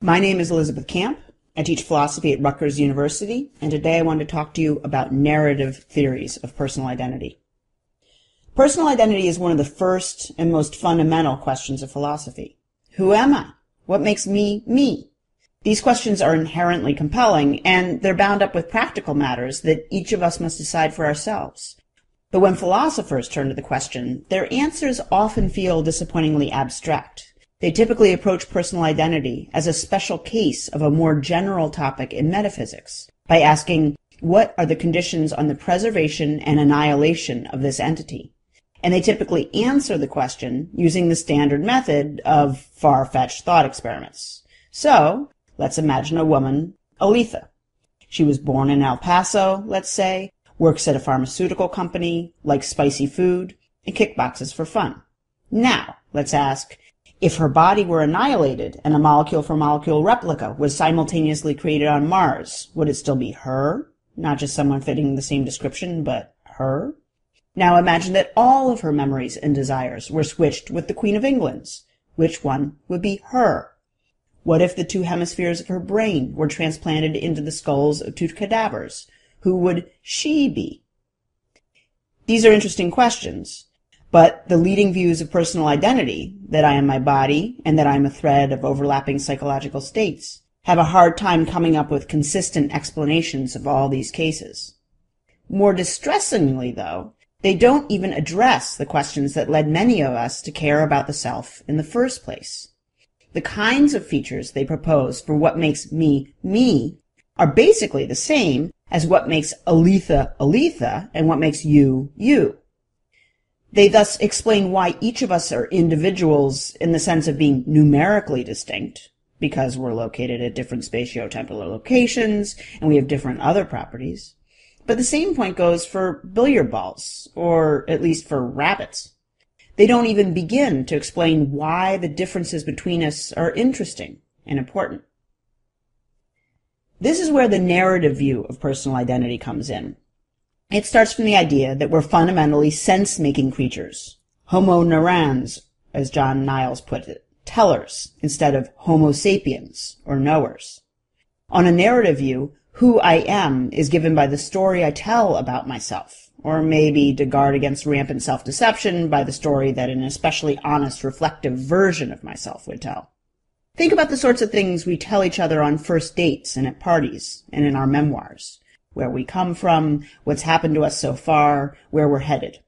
My name is Elizabet Kamp. I teach philosophy at Rutgers University, and today I want to talk to you about narrative theories of personal identity. Personal identity is one of the first and most fundamental questions of philosophy. Who am I? What makes me, me? These questions are inherently compelling, and they're bound up with practical matters that each of us must decide for ourselves. But when philosophers turn to the question, their answers often feel disappointingly abstract. They typically approach personal identity as a special case of a more general topic in metaphysics, by asking, what are the conditions on the preservation and annihilation of this entity? And they typically answer the question using the standard method of far-fetched thought experiments. So, let's imagine a woman, Aletha. She was born in El Paso, let's say, works at a pharmaceutical company, likes spicy food, and kickboxes for fun. Now, let's ask, if her body were annihilated and a molecule-for-molecule replica was simultaneously created on Mars, would it still be her? Not just someone fitting the same description, but her? Now imagine that all of her memories and desires were switched with the Queen of England's. Which one would be her? What if the two hemispheres of her brain were transplanted into the skulls of two cadavers? Who would she be? These are interesting questions. But the leading views of personal identity, that I am my body and that I am a thread of overlapping psychological states, have a hard time coming up with consistent explanations of all these cases. More distressingly, though, they don't even address the questions that led many of us to care about the self in the first place. The kinds of features they propose for what makes me, me, are basically the same as what makes Aletha, Aletha, and what makes you, you. They thus explain why each of us are individuals in the sense of being numerically distinct, because we're located at different spatio-temporal locations, and we have different other properties. But the same point goes for billiard balls, or at least for rabbits. They don't even begin to explain why the differences between us are interesting and important. This is where the narrative view of personal identity comes in. It starts from the idea that we're fundamentally sense-making creatures, homo neurans, as John Niles put it, tellers, instead of homo sapiens, or knowers. On a narrative view, who I am is given by the story I tell about myself, or maybe, to guard against rampant self-deception, by the story that an especially honest, reflective version of myself would tell. Think about the sorts of things we tell each other on first dates and at parties, and in our memoirs. Where we come from, what's happened to us so far, where we're headed.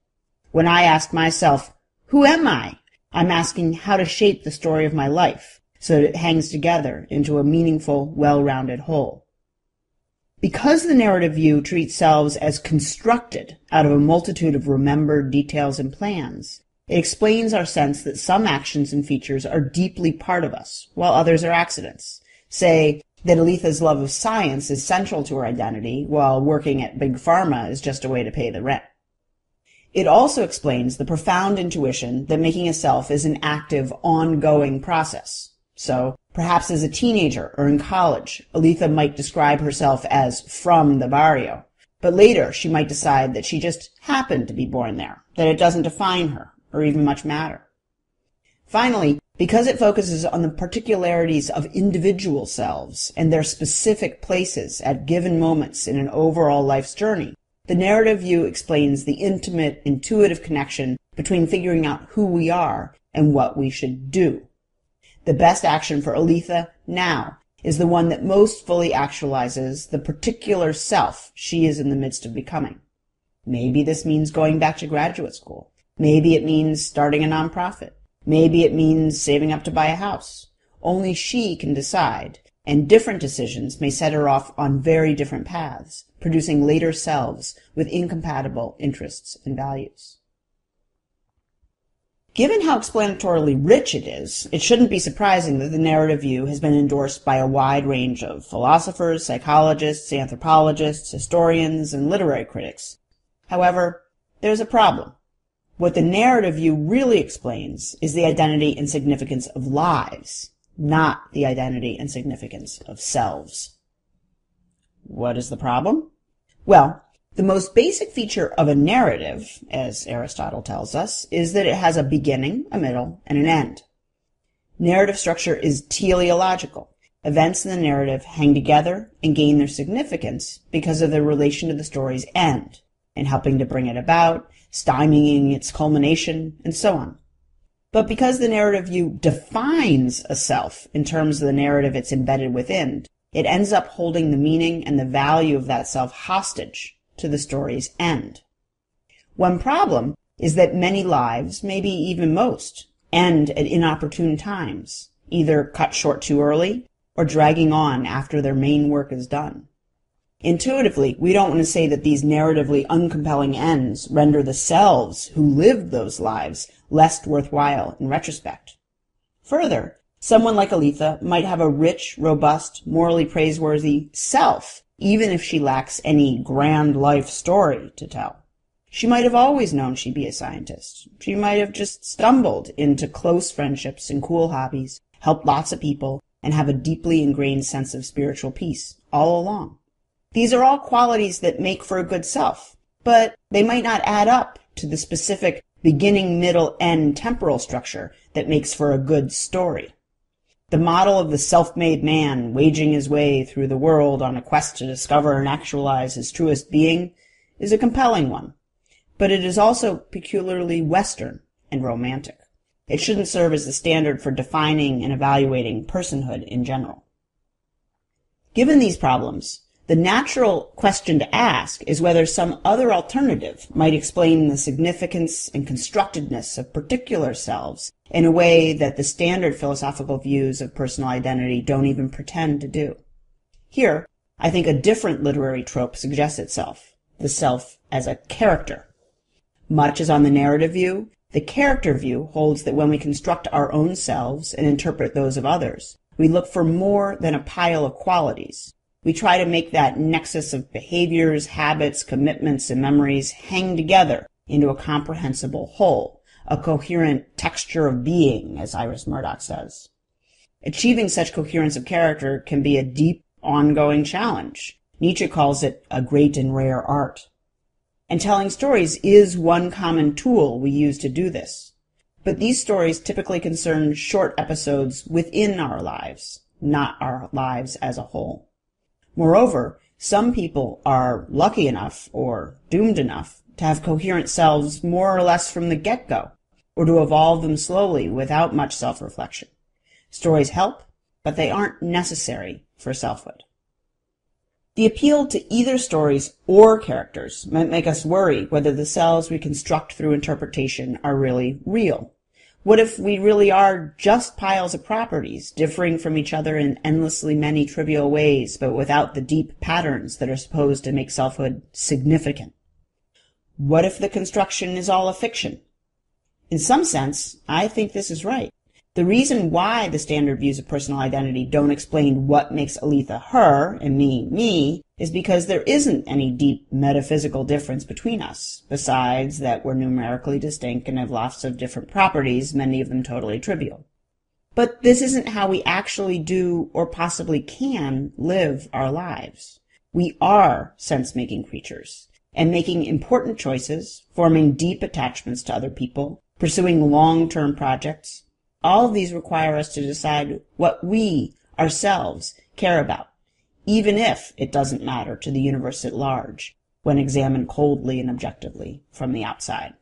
When I ask myself, who am I? I'm asking how to shape the story of my life so that it hangs together into a meaningful, well-rounded whole. Because the narrative view treats selves as constructed out of a multitude of remembered details and plans, it explains our sense that some actions and features are deeply part of us, while others are accidents. Say, that Aletha's love of science is central to her identity, while working at Big Pharma is just a way to pay the rent. It also explains the profound intuition that making a self is an active, ongoing process. So, perhaps as a teenager or in college, Aletha might describe herself as from the barrio, but later she might decide that she just happened to be born there, that it doesn't define her, or even much matter. Finally, because it focuses on the particularities of individual selves and their specific places at given moments in an overall life's journey, the narrative view explains the intimate, intuitive connection between figuring out who we are and what we should do. The best action for Aletha now is the one that most fully actualizes the particular self she is in the midst of becoming. Maybe this means going back to graduate school. Maybe it means starting a nonprofit. Maybe it means saving up to buy a house. Only she can decide, and different decisions may set her off on very different paths, producing later selves with incompatible interests and values. Given how explanatorily rich it is, it shouldn't be surprising that the narrative view has been endorsed by a wide range of philosophers, psychologists, anthropologists, historians, and literary critics. However, there's a problem. What the narrative view really explains is the identity and significance of lives, not the identity and significance of selves. What is the problem? Well, the most basic feature of a narrative, as Aristotle tells us, is that it has a beginning, a middle, and an end. Narrative structure is teleological. events in the narrative hang together and gain their significance because of their relation to the story's end, and helping to bring it about, stymieing its culmination, and so on. But because the narrative view defines a self in terms of the narrative it's embedded within, it ends up holding the meaning and the value of that self hostage to the story's end. One problem is that many lives, maybe even most, end at inopportune times, either cut short too early or dragging on after their main work is done. Intuitively, we don't want to say that these narratively uncompelling ends render the selves who lived those lives less worthwhile in retrospect. Further, someone like Aletha might have a rich, robust, morally praiseworthy self, even if she lacks any grand life story to tell. She might have always known she'd be a scientist. She might have just stumbled into close friendships and cool hobbies, helped lots of people, and have a deeply ingrained sense of spiritual peace all along. These are all qualities that make for a good self, but they might not add up to the specific beginning, middle, end temporal structure that makes for a good story. The model of the self-made man waging his way through the world on a quest to discover and actualize his truest being is a compelling one, but it is also peculiarly Western and romantic. It shouldn't serve as the standard for defining and evaluating personhood in general. Given these problems, the natural question to ask is whether some other alternative might explain the significance and constructedness of particular selves in a way that the standard philosophical views of personal identity don't even pretend to do. Here, I think a different literary trope suggests itself, the self as a character. Much as on the narrative view, the character view holds that when we construct our own selves and interpret those of others, we look for more than a pile of qualities. We try to make that nexus of behaviors, habits, commitments, and memories hang together into a comprehensible whole, a coherent texture of being, as Iris Murdoch says. Achieving such coherence of character can be a deep, ongoing challenge. Nietzsche calls it a great and rare art. And telling stories is one common tool we use to do this. But these stories typically concern short episodes within our lives, not our lives as a whole. Moreover, some people are lucky enough, or doomed enough, to have coherent selves more or less from the get-go, or to evolve them slowly without much self-reflection. Stories help, but they aren't necessary for selfhood. The appeal to either stories or characters might make us worry whether the selves we construct through interpretation are really real. What if we really are just piles of properties, differing from each other in endlessly many trivial ways, but without the deep patterns that are supposed to make selfhood significant? What if the construction is all a fiction? In some sense, I think this is right. The reason why the standard views of personal identity don't explain what makes Aletha her and me is because there isn't any deep metaphysical difference between us, besides that we're numerically distinct and have lots of different properties, many of them totally trivial. But this isn't how we actually do or possibly can live our lives. We are sense-making creatures, and making important choices, forming deep attachments to other people, pursuing long-term projects. All of these require us to decide what we, ourselves, care about, even if it doesn't matter to the universe at large, when examined coldly and objectively from the outside.